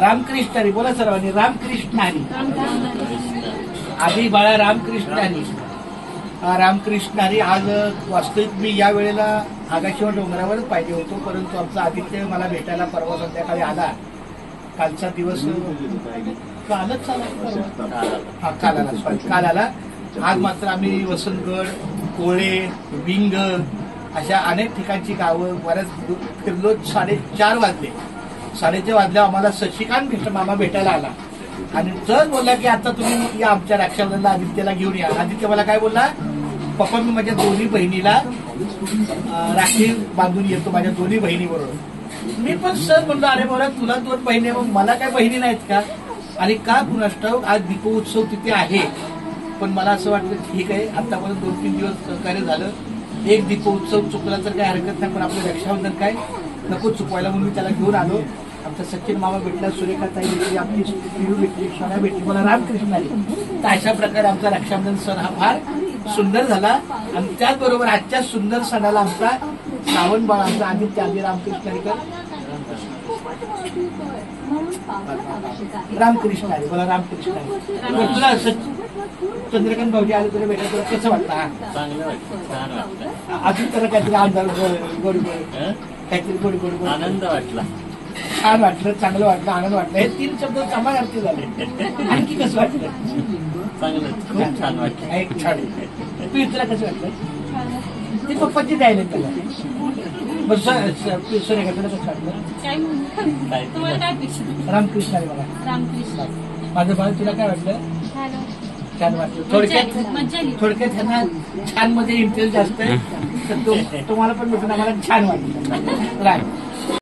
रामकृष्ण हरी बोला सर्वांनी, रामकृष्ण हरी. आधी बाळा रामकृष्ण हरी. रामकृष्ण हरी. आज वास्तविक मी या वेळेला आगाशिवा डोंगरावरच पाहिजे होतो, परंतु आमचा आदित्य मला भेटायला परवा संध्याकाळी आला. कालचा दिवस कालच आला, काल आला. आज मात्र आम्ही वसंतगड, कोळे, विंग अशा अनेक ठिकाणची गावं बऱ्याच फिरलो. 4:30 वाजले. 4:30 वाजल्यावर आम्हाला शशिकांत मामा भेटायला आला आणि जर बोलला की आता तुम्ही या आमच्या रक्षाबंधनला आदित्यला घेऊन या. आदित्य मला काय बोलला, पप्पा मी माझ्या दोन्ही बहिणीला राखी बांधून येतो, माझ्या दोन्ही बहिणी बरोबर. मी पण सर म्हणलो, अरे बोला तुला 2 बहिणी मग मला काय बहिणी नाहीत का? आणि का कुणास ठाऊक आज दीपोत्सव तिथे आहे, पण मला असं वाटलं ठीक आहे आतापर्यंत 2-3 दिवस सहकार्य झालं, एक दीपोत्सव चुकला तर काही हरकत नाही, पण आपलं रक्षाबंधन काय नको चुकवायला म्हणून मी त्याला घेऊन आलो. आमचा सचिन मामा भेटला, सुरेखाताई भेटली, आपली पिरू भेटली, सोना भेटली, मला रामकृष्ण आली. तर अशा प्रकारे आमचा रक्षाबंधन सण हा फार सुंदर झाला. आणि त्याचबरोबर आजच्या सुंदर सणाला आमचा श्रावण बाळ आमचा आदित्य आधी रामकृष्ण हरीकर रामकृष्ण हरी बोला, रामकृष्ण हरी. तुला चंद्रकांत भाऊजी आले तुला भेटायला तुला कसं वाटतं? चांगलं वाटतं, छान वाटतं. अजून त्याला काहीतरी आमदार गोड काहीतरी गोड आनंद वाटला, छान वाटलं, चांगलं वाटलं, आनंद वाटलं. हे 3 शब्द समानार्थी झाले. आणखी कसं वाटलं? चांगलं, खूप छान वाटलं. छान. तुला कसं वाटलं? ते पप्पाची द्यायला त्याला सुरेखा तुला कसं वाटलं? रामकृष्ण हरी मला. माझं बाळ तुला काय वाटलं? छान वाटलं. थोडक्यात ह्यांना छान मध्ये इंटरेस्ट जास्त आहे, तर तुम्हाला पण भेटून आम्हाला छान वाटलं. राईट.